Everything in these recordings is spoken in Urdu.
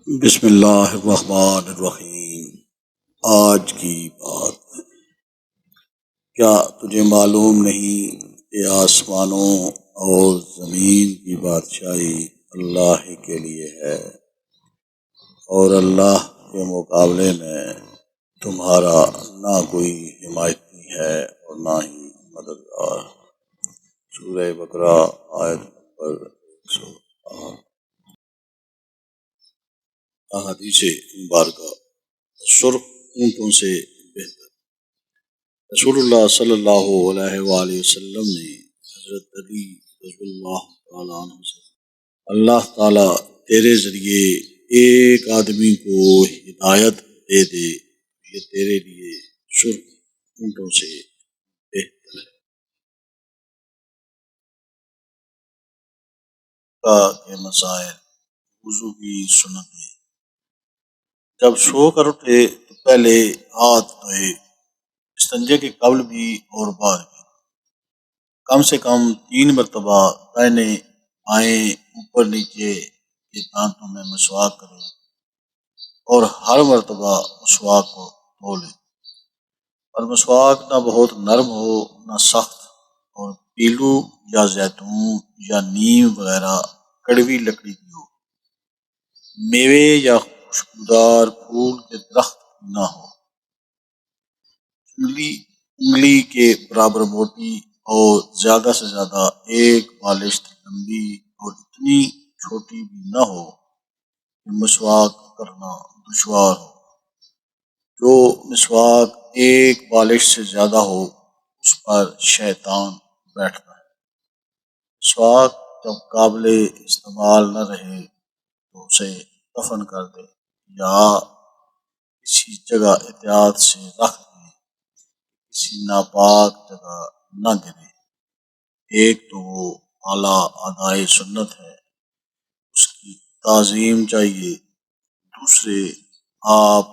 بسم اللہ الرحمن الرحیم۔ آج کی بات، کیا تجھے معلوم نہیں کہ آسمانوں اور زمین کی بادشاہی اللہ ہی کے لیے ہے، اور اللہ کے مقابلے میں تمہارا نہ کوئی حمایتی ہے اور نہ ہی مددگار۔ سورہ بقرہ آیت نمبر 108۔ احادیث مبارکہ: سرخ اونٹوں سے بہتر۔ رسول اللہ صلی اللہ علیہ وآلہ وسلم نے حضرت علی رضی اللہ تعالیٰ عنہ سے، اللہ تعالیٰ تیرے ذریعے ایک آدمی کو ہدایت دے دے، یہ تیرے لیے سرخ اونٹوں سے بہتر ہے۔ کے مسائل: وضو کی سنتیں: جب سو کر اٹھے تو پہلے ہاتھ دھوئے، استنجے کے قبل بھی اور بعد بھی، کم سے کم 3 مرتبہ دائیں بائیں اوپر نیچے کے دانتوں میں مسواک کرے اور ہر مرتبہ مسواک کو دھو لے، اور مسواک نہ بہت نرم ہو نہ سخت، اور پیلو یا زیتون یا نیم وغیرہ کڑوی لکڑی کی ہو، میوے یا خوشبودار پھول کے درخت نہ ہو، انگلی کے برابر موٹی اور زیادہ سے زیادہ ایک بالشت لمبی، اور اتنی چھوٹی بھی نہ ہو کہ مسواک کرنا دشوار ہو۔ جو مسواک ایک بالش سے زیادہ ہو اس پر شیطان بیٹھتا ہے۔ مسواک جب قابل استعمال نہ رہے تو اسے دفن کر دے یا کسی جگہ احتیاط سے رکھ دے، کسی ناپاک جگہ نہ گرے۔ ایک تو وہ اعلیٰ ادائے سنت ہے، اس کی تعظیم چاہیے، دوسرے آپ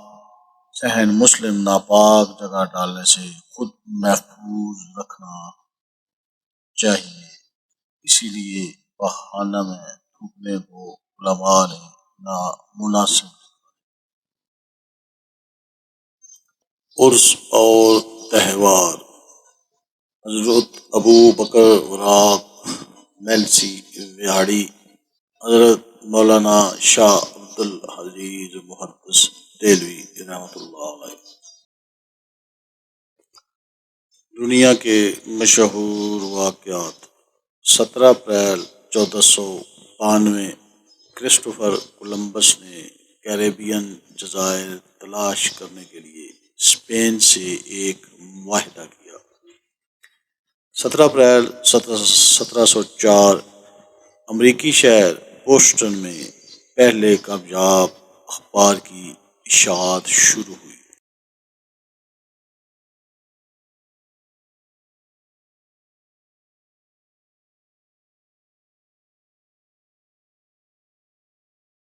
صحن مسلم ناپاک جگہ ڈالنے سے خود محفوظ رکھنا چاہیے، اسی لیے پخانہ میں تھوکنے کو علماء نے نامناسب۔ عرس اور تہوار: حضرت ابو بکر وراق میلسی وہاڑی، حضرت مولانا شاہ عبد العزیز محدث دہلوی رحمۃ اللہ علیہ۔ دنیا کے مشہور واقعات: 17 اپریل 1492 کرسٹوفر کولمبس نے کیریبین جزائر تلاش کرنے کے لیے اسپین سے ایک معاہدہ کیا۔ 17 اپریل 1704 امریکی شہر بوسٹن میں پہلے کامیاب اخبار کی اشاعت شروع ہوئی۔